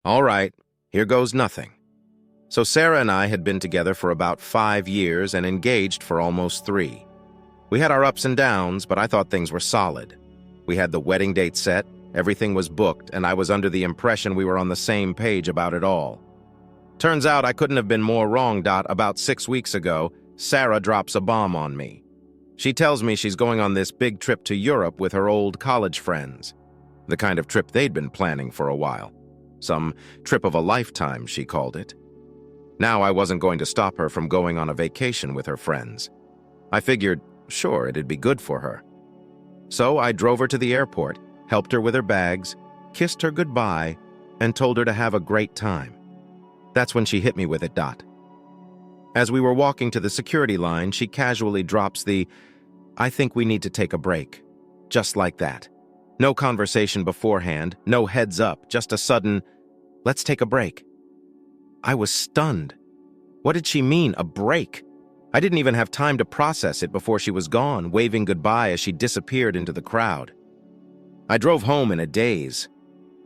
All right, here goes nothing. So Sarah and I had been together for about 5 years and engaged for almost 3. We had our ups and downs, but I thought things were solid. We had the wedding date set, everything was booked, and I was under the impression we were on the same page about it all. Turns out I couldn't have been more wrong. About 6 weeks ago, Sarah drops a bomb on me. She tells me she's going on this big trip to Europe with her old college friends. The kind of trip they'd been planning for a while. Some trip of a lifetime, she called it. Now I wasn't going to stop her from going on a vacation with her friends. I figured, sure, it'd be good for her. So I drove her to the airport, helped her with her bags, kissed her goodbye, and told her to have a great time. That's when she hit me with it. As we were walking to the security line, she casually drops the, "I think we need to take a break." Just like that. No conversation beforehand, no heads up, just a sudden, "Let's take a break." I was stunned. What did she mean, a break? I didn't even have time to process it before she was gone, waving goodbye as she disappeared into the crowd. I drove home in a daze.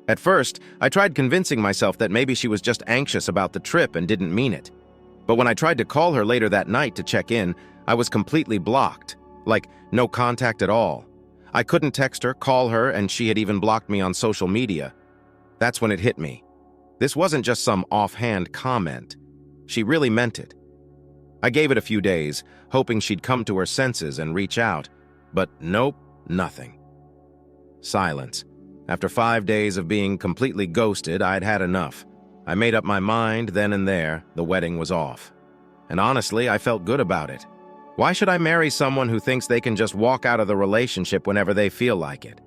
At first, I tried convincing myself that maybe she was just anxious about the trip and didn't mean it. But when I tried to call her later that night to check in, I was completely blocked, like no contact at all. I couldn't text her, call her, and she had even blocked me on social media. That's when it hit me. This wasn't just some offhand comment. She really meant it. I gave it a few days, hoping she'd come to her senses and reach out. But nope, nothing. Silence. After 5 days of being completely ghosted, I'd had enough. I made up my mind then and there. The wedding was off. And honestly, I felt good about it. Why should I marry someone who thinks they can just walk out of the relationship whenever they feel like it?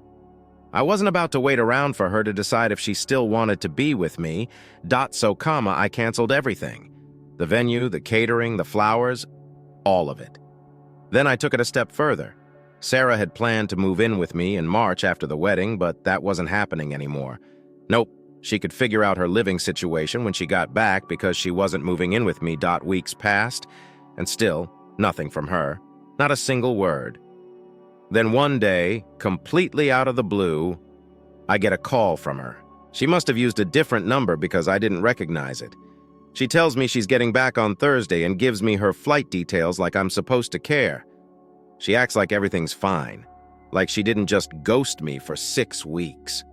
I wasn't about to wait around for her to decide if she still wanted to be with me. I canceled everything. The venue, the catering, the flowers, all of it. Then I took it a step further. Sarah had planned to move in with me in March after the wedding, but that wasn't happening anymore. Nope, she could figure out her living situation when she got back because she wasn't moving in with me. Weeks passed, and still, nothing from her. Not a single word. Then one day, completely out of the blue, I get a call from her. She must have used a different number because I didn't recognize it. She tells me she's getting back on Thursday and gives me her flight details like I'm supposed to care. She acts like everything's fine, like she didn't just ghost me for 6 weeks.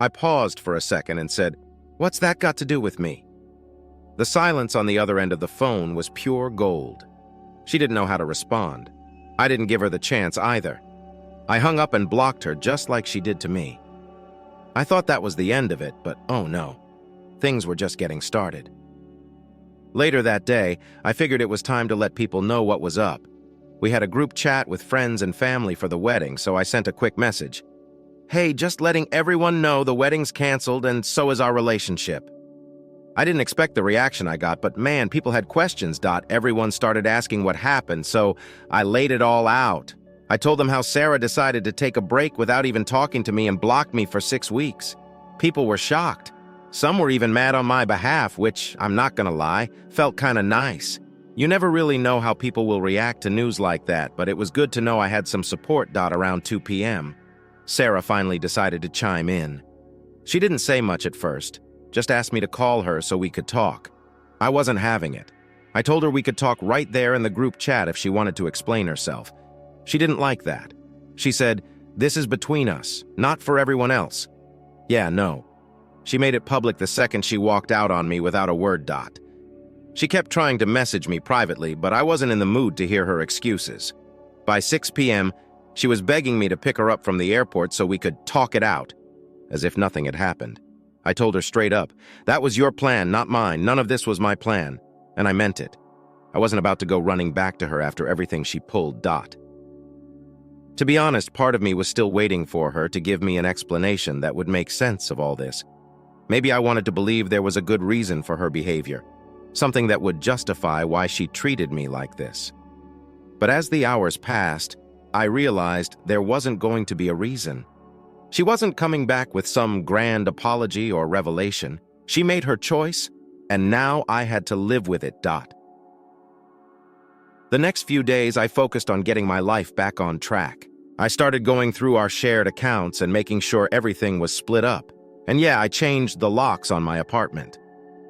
I paused for a second and said, "What's that got to do with me?" The silence on the other end of the phone was pure gold. She didn't know how to respond. I didn't give her the chance either. I hung up and blocked her just like she did to me. I thought that was the end of it, but oh no. Things were just getting started. Later that day, I figured it was time to let people know what was up. We had a group chat with friends and family for the wedding, so I sent a quick message. "Hey, just letting everyone know the wedding's canceled and so is our relationship." I didn't expect the reaction I got, but man, people had questions. Everyone started asking what happened, so I laid it all out. I told them how Sarah decided to take a break without even talking to me and blocked me for 6 weeks. People were shocked. Some were even mad on my behalf, which, I'm not gonna lie, felt kinda nice. You never really know how people will react to news like that, but it was good to know I had some support. Around 2 p.m. Sarah finally decided to chime in. She didn't say much at first, just asked me to call her so we could talk. I wasn't having it. I told her we could talk right there in the group chat if she wanted to explain herself. She didn't like that. She said, "This is between us, not for everyone else." Yeah, no. She made it public the second she walked out on me without a word. She kept trying to message me privately, but I wasn't in the mood to hear her excuses. By 6 p.m., she was begging me to pick her up from the airport so we could talk it out, as if nothing had happened. I told her straight up, "That was your plan, not mine. None of this was my plan." And I meant it. I wasn't about to go running back to her after everything she pulled. To be honest, part of me was still waiting for her to give me an explanation that would make sense of all this. Maybe I wanted to believe there was a good reason for her behavior, something that would justify why she treated me like this. But as the hours passed, I realized there wasn't going to be a reason. She wasn't coming back with some grand apology or revelation. She made her choice, and now I had to live with it. The next few days, I focused on getting my life back on track. I started going through our shared accounts and making sure everything was split up. And yeah, I changed the locks on my apartment.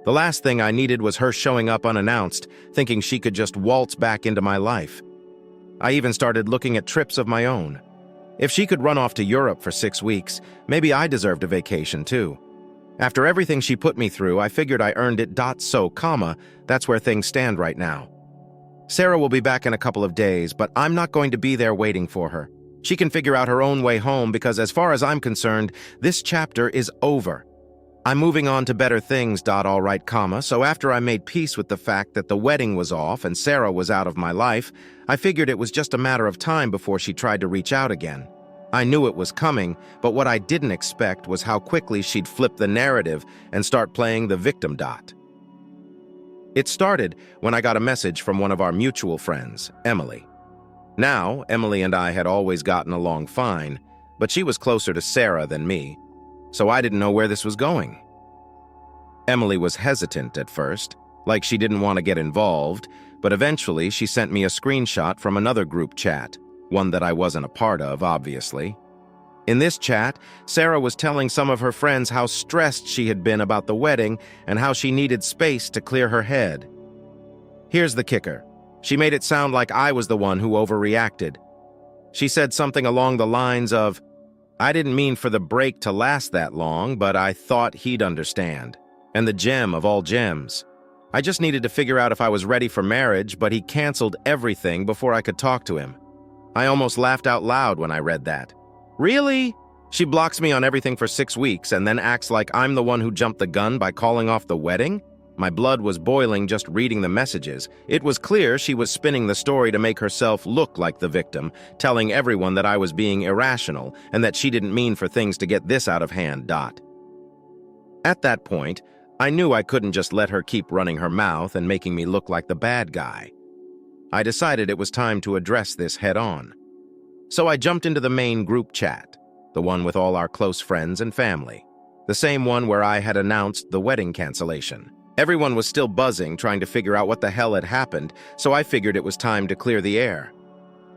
The last thing I needed was her showing up unannounced, thinking she could just waltz back into my life. I even started looking at trips of my own. If she could run off to Europe for 6 weeks, maybe I deserved a vacation too. After everything she put me through, I figured I earned it. That's where things stand right now. Sarah will be back in a couple of days, but I'm not going to be there waiting for her. She can figure out her own way home because as far as I'm concerned, this chapter is over. I'm moving on to better things. All right, so after I made peace with the fact that the wedding was off and Sarah was out of my life, I figured it was just a matter of time before she tried to reach out again. I knew it was coming, but what I didn't expect was how quickly she'd flip the narrative and start playing the victim. It started when I got a message from one of our mutual friends, Emily. Now, Emily and I had always gotten along fine, but she was closer to Sarah than me, so I didn't know where this was going. Emily was hesitant at first, like she didn't want to get involved, but eventually she sent me a screenshot from another group chat, one that I wasn't a part of, obviously. In this chat, Sarah was telling some of her friends how stressed she had been about the wedding and how she needed space to clear her head. Here's the kicker. She made it sound like I was the one who overreacted. She said something along the lines of, "I didn't mean for the break to last that long, but I thought he'd understand." And the gem of all gems. I just needed to figure out if I was ready for marriage, but he canceled everything before I could talk to him. I almost laughed out loud when I read that. Really? She blocks me on everything for 6 weeks and then acts like I'm the one who jumped the gun by calling off the wedding? My blood was boiling just reading the messages. It was clear she was spinning the story to make herself look like the victim, telling everyone that I was being irrational and that she didn't mean for things to get this out of hand. At that point, I knew I couldn't just let her keep running her mouth and making me look like the bad guy. I decided it was time to address this head-on. So I jumped into the main group chat, the one with all our close friends and family, the same one where I had announced the wedding cancellation. Everyone was still buzzing, trying to figure out what the hell had happened, so I figured it was time to clear the air.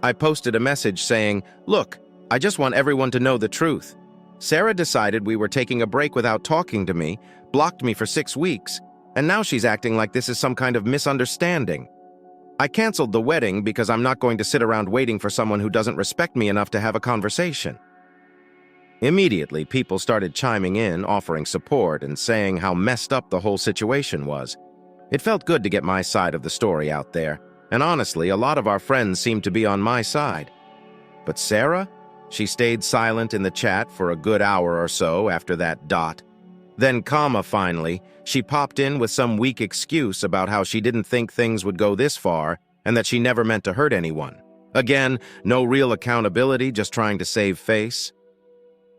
I posted a message saying, "Look, I just want everyone to know the truth. Sarah decided we were taking a break without talking to me, blocked me for 6 weeks, and now she's acting like this is some kind of misunderstanding. I canceled the wedding because I'm not going to sit around waiting for someone who doesn't respect me enough to have a conversation." Immediately, people started chiming in, offering support, and saying how messed up the whole situation was. It felt good to get my side of the story out there, and honestly, a lot of our friends seemed to be on my side. But Sarah? She stayed silent in the chat for a good hour or so after that. Then, finally, she popped in with some weak excuse about how she didn't think things would go this far and that she never meant to hurt anyone. Again, no real accountability, just trying to save face.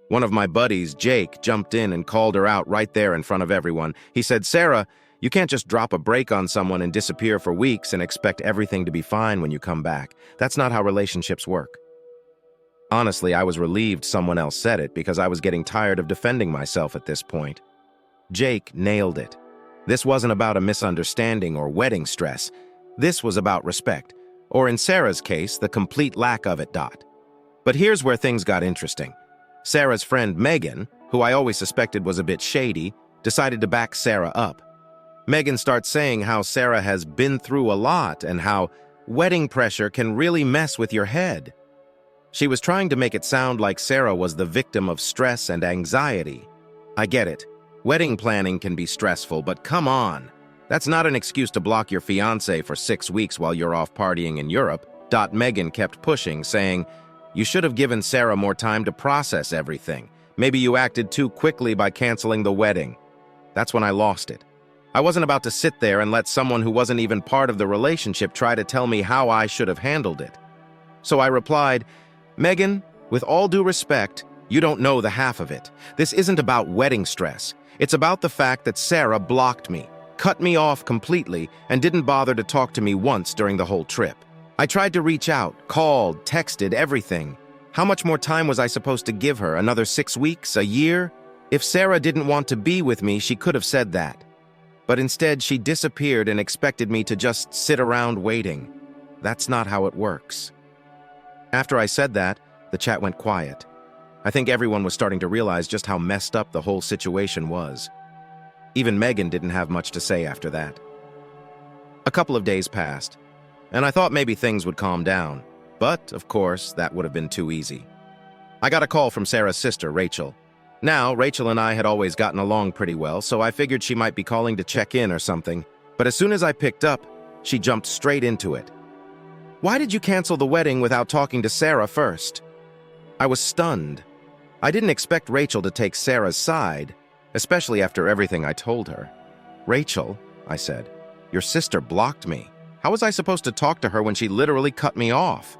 One of my buddies, Jake, jumped in and called her out right there in front of everyone. He said, "Sarah, you can't just drop a break on someone and disappear for weeks and expect everything to be fine when you come back. That's not how relationships work." Honestly, I was relieved someone else said it because I was getting tired of defending myself at this point. Jake nailed it. This wasn't about a misunderstanding or wedding stress. This was about respect, or in Sarah's case, the complete lack of it. But here's where things got interesting. Sarah's friend Megan, who I always suspected was a bit shady, decided to back Sarah up. Megan starts saying how Sarah has been through a lot and how wedding pressure can really mess with your head. She was trying to make it sound like Sarah was the victim of stress and anxiety. I get it. Wedding planning can be stressful, but come on. That's not an excuse to block your fiancé for 6 weeks while you're off partying in Europe. Megan kept pushing, saying, "You should have given Sarah more time to process everything. Maybe you acted too quickly by canceling the wedding." That's when I lost it. I wasn't about to sit there and let someone who wasn't even part of the relationship try to tell me how I should have handled it. So I replied, "Megan, with all due respect, you don't know the half of it. This isn't about wedding stress. It's about the fact that Sarah blocked me, cut me off completely, and didn't bother to talk to me once during the whole trip. I tried to reach out, called, texted, everything. How much more time was I supposed to give her? Another 6 weeks? A year? If Sarah didn't want to be with me, she could have said that. But instead, she disappeared and expected me to just sit around waiting. That's not how it works." After I said that, the chat went quiet. I think everyone was starting to realize just how messed up the whole situation was. Even Megan didn't have much to say after that. A couple of days passed, and I thought maybe things would calm down, but, of course, that would have been too easy. I got a call from Sarah's sister, Rachel. Now, Rachel and I had always gotten along pretty well, so I figured she might be calling to check in or something, but as soon as I picked up, she jumped straight into it. "Why did you cancel the wedding without talking to Sarah first?" I was stunned. I didn't expect Rachel to take Sarah's side, especially after everything I told her. "Rachel," I said, "your sister blocked me. How was I supposed to talk to her when she literally cut me off?"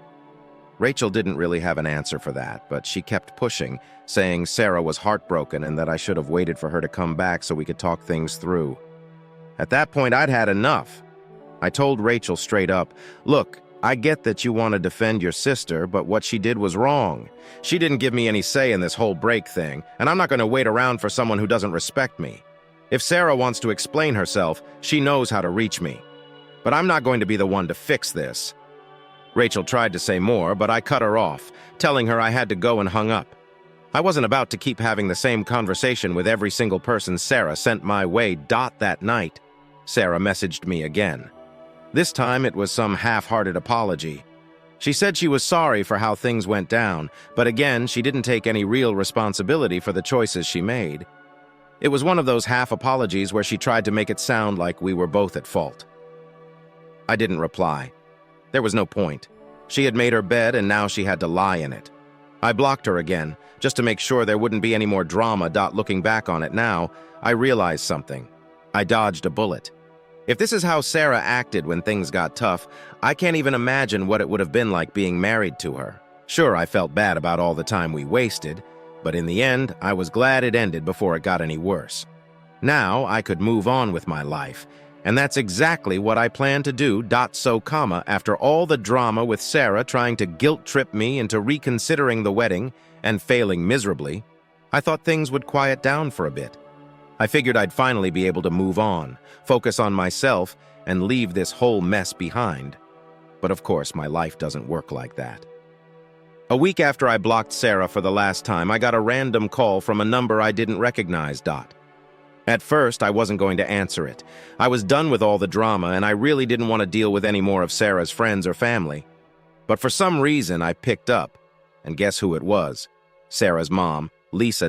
Rachel didn't really have an answer for that, but she kept pushing, saying Sarah was heartbroken and that I should have waited for her to come back so we could talk things through. At that point, I'd had enough. I told Rachel straight up, "Look, I get that you want to defend your sister, but what she did was wrong. She didn't give me any say in this whole break thing, and I'm not going to wait around for someone who doesn't respect me. If Sarah wants to explain herself, she knows how to reach me. But I'm not going to be the one to fix this." Rachel tried to say more, but I cut her off, telling her I had to go and hung up. I wasn't about to keep having the same conversation with every single person Sarah sent my way. That night, Sarah messaged me again. This time it was some half-hearted apology. She said she was sorry for how things went down, but again, she didn't take any real responsibility for the choices she made. It was one of those half apologies where she tried to make it sound like we were both at fault. I didn't reply. There was no point. She had made her bed and now she had to lie in it. I blocked her again, just to make sure there wouldn't be any more drama. Looking back on it now, I realized something. I dodged a bullet. If this is how Sarah acted when things got tough, I can't even imagine what it would have been like being married to her. Sure, I felt bad about all the time we wasted, but in the end, I was glad it ended before it got any worse. Now, I could move on with my life, and that's exactly what I plan to do. After all the drama with Sarah trying to guilt-trip me into reconsidering the wedding and failing miserably, I thought things would quiet down for a bit. I figured I'd finally be able to move on, focus on myself, and leave this whole mess behind. But of course, my life doesn't work like that. A week after I blocked Sarah for the last time, I got a random call from a number I didn't recognize. At first, I wasn't going to answer it. I was done with all the drama, and I really didn't want to deal with any more of Sarah's friends or family. But for some reason, I picked up, and guess who it was? Sarah's mom, Lisa.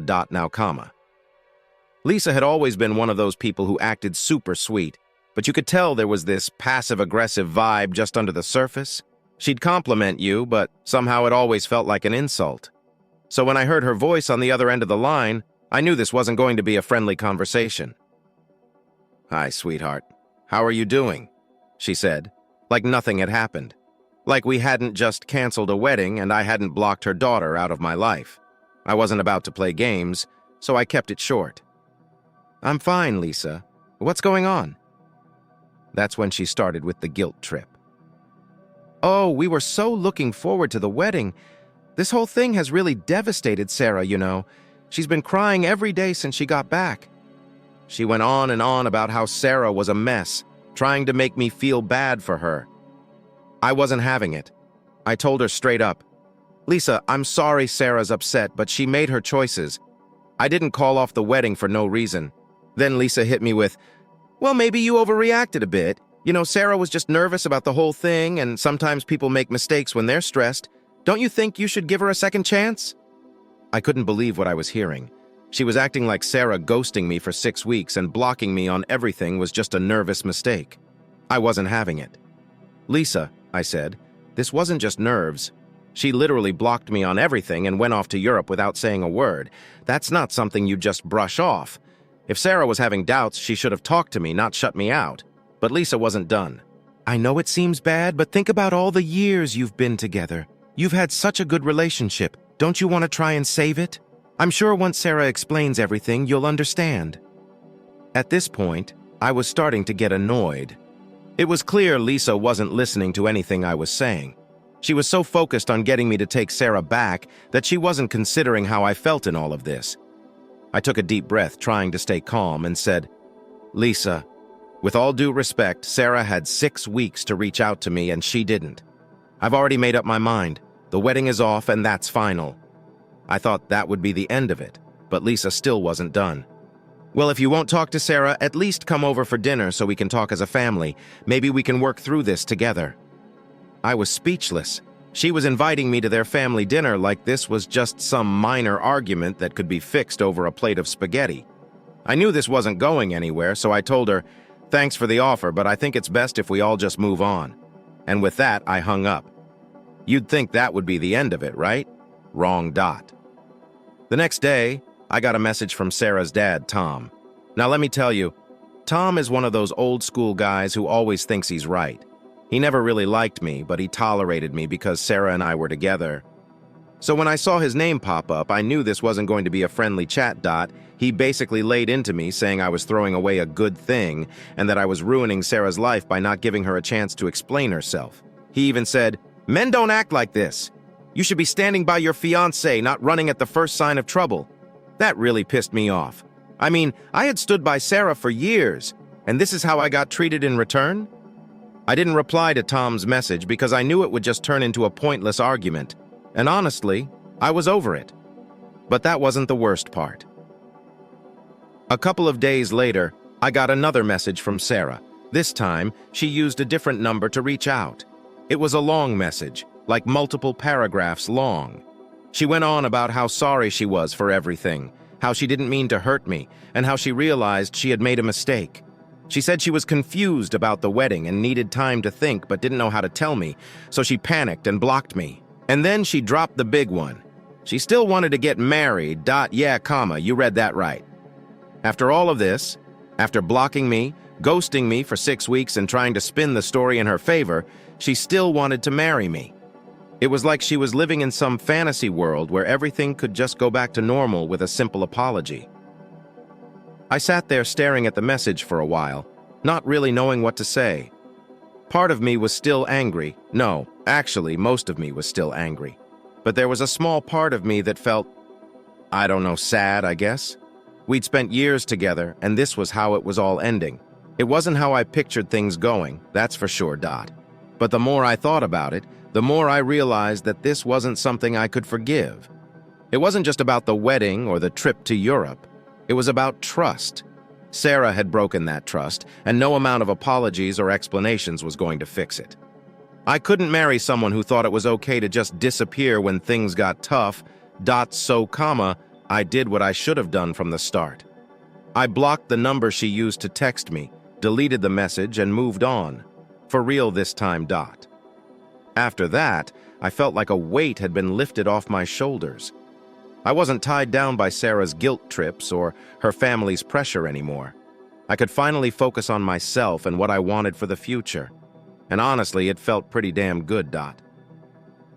Lisa had always been one of those people who acted super sweet, but you could tell there was this passive-aggressive vibe just under the surface. She'd compliment you, but somehow it always felt like an insult. So when I heard her voice on the other end of the line, I knew this wasn't going to be a friendly conversation. "Hi, sweetheart. How are you doing?" she said, like nothing had happened. Like we hadn't just canceled a wedding and I hadn't blocked her daughter out of my life. I wasn't about to play games, so I kept it short. "I'm fine, Lisa. What's going on?" That's when she started with the guilt trip. "Oh, we were so looking forward to the wedding. This whole thing has really devastated Sarah, you know. She's been crying every day since she got back." She went on and on about how Sarah was a mess, trying to make me feel bad for her. I wasn't having it. I told her straight up, "Lisa, I'm sorry Sarah's upset, but she made her choices. I didn't call off the wedding for no reason." Then Lisa hit me with, "Well, maybe you overreacted a bit. You know, Sarah was just nervous about the whole thing, and sometimes people make mistakes when they're stressed. Don't you think you should give her a second chance?" I couldn't believe what I was hearing. She was acting like Sarah ghosting me for 6 weeks and blocking me on everything was just a nervous mistake. I wasn't having it. "Lisa," I said, "this wasn't just nerves. She literally blocked me on everything and went off to Europe without saying a word. That's not something you just brush off. If Sarah was having doubts, she should have talked to me, not shut me out." But Lisa wasn't done. "I know it seems bad, but think about all the years you've been together. You've had such a good relationship. Don't you want to try and save it? I'm sure once Sarah explains everything, you'll understand." At this point, I was starting to get annoyed. It was clear Lisa wasn't listening to anything I was saying. She was so focused on getting me to take Sarah back that she wasn't considering how I felt in all of this. I took a deep breath, trying to stay calm, and said, "Lisa, with all due respect, Sarah had 6 weeks to reach out to me and she didn't. I've already made up my mind. The wedding is off and that's final." I thought that would be the end of it, but Lisa still wasn't done. "Well, if you won't talk to Sarah, at least come over for dinner so we can talk as a family. Maybe we can work through this together." I was speechless. She was inviting me to their family dinner like this was just some minor argument that could be fixed over a plate of spaghetti. I knew this wasn't going anywhere, so I told her, "Thanks for the offer, but I think it's best if we all just move on." And with that, I hung up. You'd think that would be the end of it, right? Wrong dot. The next day, I got a message from Sarah's dad, Tom. Now let me tell you, Tom is one of those old-school guys who always thinks he's right. He never really liked me, but he tolerated me because Sarah and I were together. So when I saw his name pop up, I knew this wasn't going to be a friendly chat dot. He basically laid into me, saying I was throwing away a good thing and that I was ruining Sarah's life by not giving her a chance to explain herself. He even said, "Men don't act like this. You should be standing by your fiancée, not running at the first sign of trouble." That really pissed me off. I mean, I had stood by Sarah for years, and this is how I got treated in return? I didn't reply to Tom's message because I knew it would just turn into a pointless argument. And honestly, I was over it. But that wasn't the worst part. A couple of days later, I got another message from Sarah. This time, she used a different number to reach out. It was a long message, like multiple paragraphs long. She went on about how sorry she was for everything, how she didn't mean to hurt me, and how she realized she had made a mistake. She said she was confused about the wedding and needed time to think but didn't know how to tell me, so she panicked and blocked me. And then she dropped the big one. She still wanted to get married, yeah, you read that right. After all of this, after blocking me, ghosting me for 6 weeks and trying to spin the story in her favor, she still wanted to marry me. It was like she was living in some fantasy world where everything could just go back to normal with a simple apology. I sat there staring at the message for a while, not really knowing what to say. Part of me was still angry. No, actually, most of me was still angry. But there was a small part of me that felt, I don't know, sad, I guess. We'd spent years together, and this was how it was all ending. It wasn't how I pictured things going, that's for sure, Dot. But the more I thought about it, the more I realized that this wasn't something I could forgive. It wasn't just about the wedding or the trip to Europe. It was about trust. Sarah had broken that trust, and no amount of apologies or explanations was going to fix it. I couldn't marry someone who thought it was okay to just disappear when things got tough. I did what I should have done from the start. I blocked the number she used to text me, deleted the message, and moved on. For real this time, Dot. After that, I felt like a weight had been lifted off my shoulders. I wasn't tied down by Sarah's guilt trips or her family's pressure anymore. I could finally focus on myself and what I wanted for the future. And honestly, it felt pretty damn good, Dot.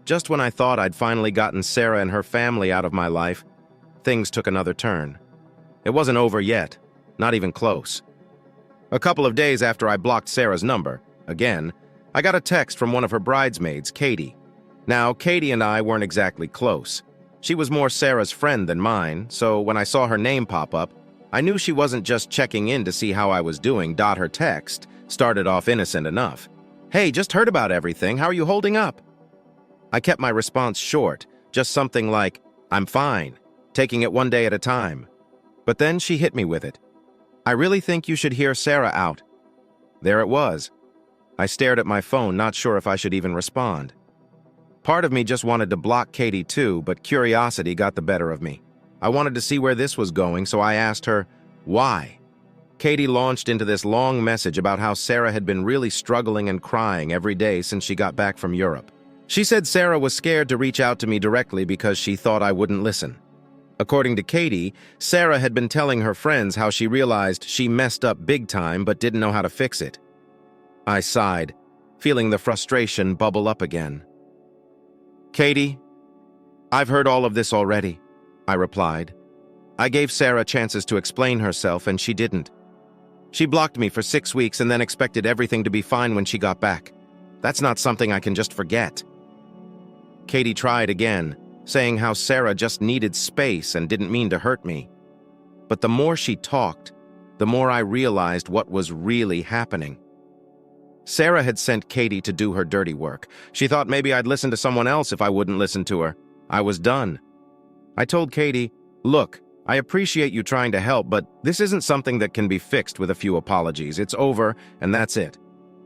Just when I thought I'd finally gotten Sarah and her family out of my life, things took another turn. It wasn't over yet, not even close. A couple of days after I blocked Sarah's number, again, I got a text from one of her bridesmaids, Katie. Now, Katie and I weren't exactly close. She was more Sarah's friend than mine, so when I saw her name pop up, I knew she wasn't just checking in to see how I was doing. Her text started off innocent enough. "Hey, just heard about everything. How are you holding up?" I kept my response short, just something like, "I'm fine, taking it one day at a time." But then she hit me with it. "I really think you should hear Sarah out." There it was. I stared at my phone, not sure if I should even respond. Part of me just wanted to block Katie too, but curiosity got the better of me. I wanted to see where this was going, so I asked her, why? Katie launched into this long message about how Sarah had been really struggling and crying every day since she got back from Europe. She said Sarah was scared to reach out to me directly because she thought I wouldn't listen. According to Katie, Sarah had been telling her friends how she realized she messed up big time but didn't know how to fix it. I sighed, feeling the frustration bubble up again. "Katie, I've heard all of this already," I replied. "I gave Sarah chances to explain herself, and she didn't. She blocked me for 6 weeks and then expected everything to be fine when she got back. That's not something I can just forget." Katie tried again, saying how Sarah just needed space and didn't mean to hurt me. But the more she talked, the more I realized what was really happening. Sarah had sent Katie to do her dirty work. She thought maybe I'd listen to someone else if I wouldn't listen to her. I was done. I told Katie, "Look, I appreciate you trying to help, but this isn't something that can be fixed with a few apologies. It's over, and that's it."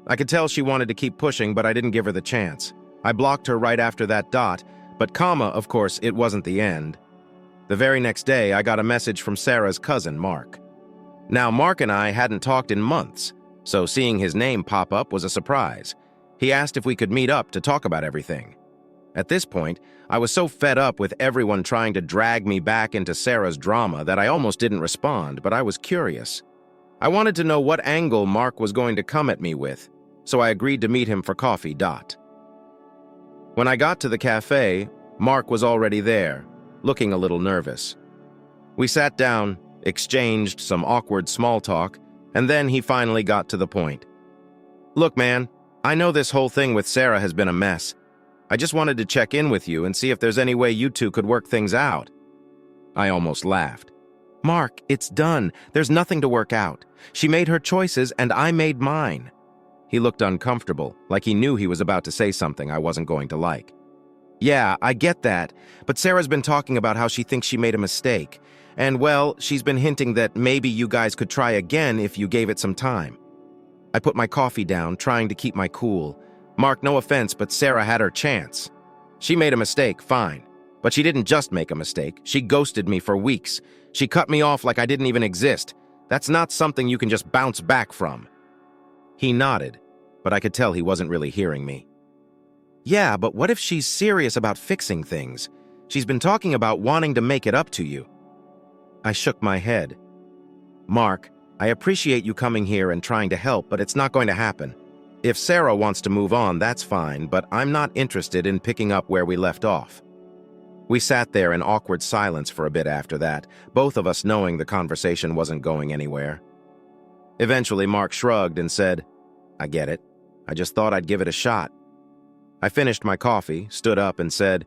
I could tell she wanted to keep pushing, but I didn't give her the chance. I blocked her right after that dot, but of course, it wasn't the end. The very next day, I got a message from Sarah's cousin, Mark. Now, Mark and I hadn't talked in months, so seeing his name pop up was a surprise. He asked if we could meet up to talk about everything. At this point, I was so fed up with everyone trying to drag me back into Sarah's drama that I almost didn't respond, but I was curious. I wanted to know what angle Mark was going to come at me with, so I agreed to meet him for coffee. When I got to the cafe, Mark was already there, looking a little nervous. We sat down, exchanged some awkward small talk, and then he finally got to the point. "Look, man, I know this whole thing with Sarah has been a mess. I just wanted to check in with you and see if there's any way you two could work things out." I almost laughed. "Mark, it's done. There's nothing to work out. She made her choices and I made mine." He looked uncomfortable, like he knew he was about to say something I wasn't going to like. "Yeah, I get that, but Sarah's been talking about how she thinks she made a mistake. And, well, she's been hinting that maybe you guys could try again if you gave it some time." I put my coffee down, trying to keep my cool. "Mark, no offense, but Sarah had her chance. She made a mistake, fine. But she didn't just make a mistake. She ghosted me for weeks. She cut me off like I didn't even exist. That's not something you can just bounce back from." He nodded, but I could tell he wasn't really hearing me. "Yeah, but what if she's serious about fixing things? She's been talking about wanting to make it up to you." I shook my head. "Mark, I appreciate you coming here and trying to help, but it's not going to happen. If Sarah wants to move on, that's fine, but I'm not interested in picking up where we left off." We sat there in awkward silence for a bit after that, both of us knowing the conversation wasn't going anywhere. Eventually, Mark shrugged and said, "I get it. I just thought I'd give it a shot." I finished my coffee, stood up, and said,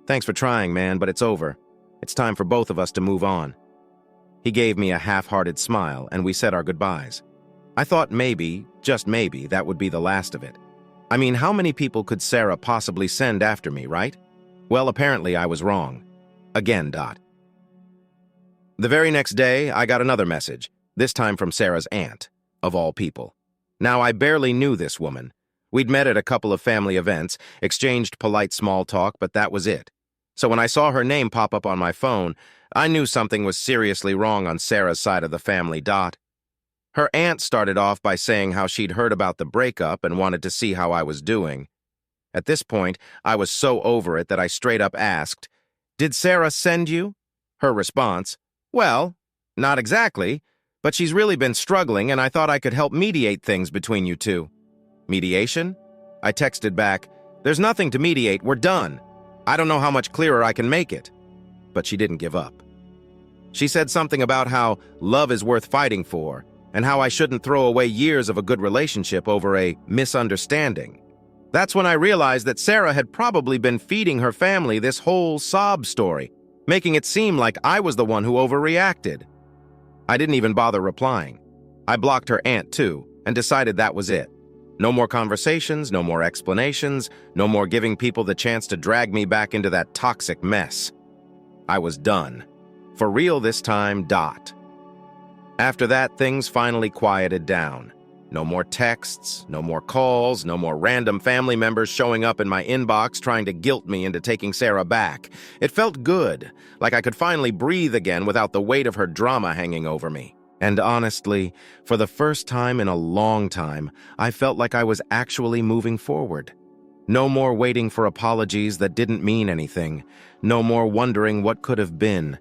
"Thanks for trying, man, but it's over. It's time for both of us to move on." He gave me a half-hearted smile, and we said our goodbyes. I thought maybe, just maybe, that would be the last of it. I mean, how many people could Sarah possibly send after me, right? Well, apparently I was wrong. Again. The very next day, I got another message, this time from Sarah's aunt, of all people. Now, I barely knew this woman. We'd met at a couple of family events, exchanged polite small talk, but that was it. So when I saw her name pop up on my phone, I knew something was seriously wrong on Sarah's side of the family. Her aunt started off by saying how she'd heard about the breakup and wanted to see how I was doing. At this point, I was so over it that I straight up asked, "Did Sarah send you?" Her response, "Well, not exactly, but she's really been struggling and I thought I could help mediate things between you two." "Mediation?" I texted back, "There's nothing to mediate, we're done. I don't know how much clearer I can make it." But she didn't give up. She said something about how love is worth fighting for, and how I shouldn't throw away years of a good relationship over a misunderstanding. That's when I realized that Sarah had probably been feeding her family this whole sob story, making it seem like I was the one who overreacted. I didn't even bother replying. I blocked her aunt too, and decided that was it. No more conversations, no more explanations, no more giving people the chance to drag me back into that toxic mess. I was done. For real this time. After that, things finally quieted down. No more texts, no more calls, no more random family members showing up in my inbox trying to guilt me into taking Sarah back. It felt good, like I could finally breathe again without the weight of her drama hanging over me. And honestly, for the first time in a long time, I felt like I was actually moving forward. No more waiting for apologies that didn't mean anything. No more wondering what could have been.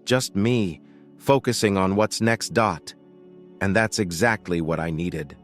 Just me, focusing on what's next. And that's exactly what I needed.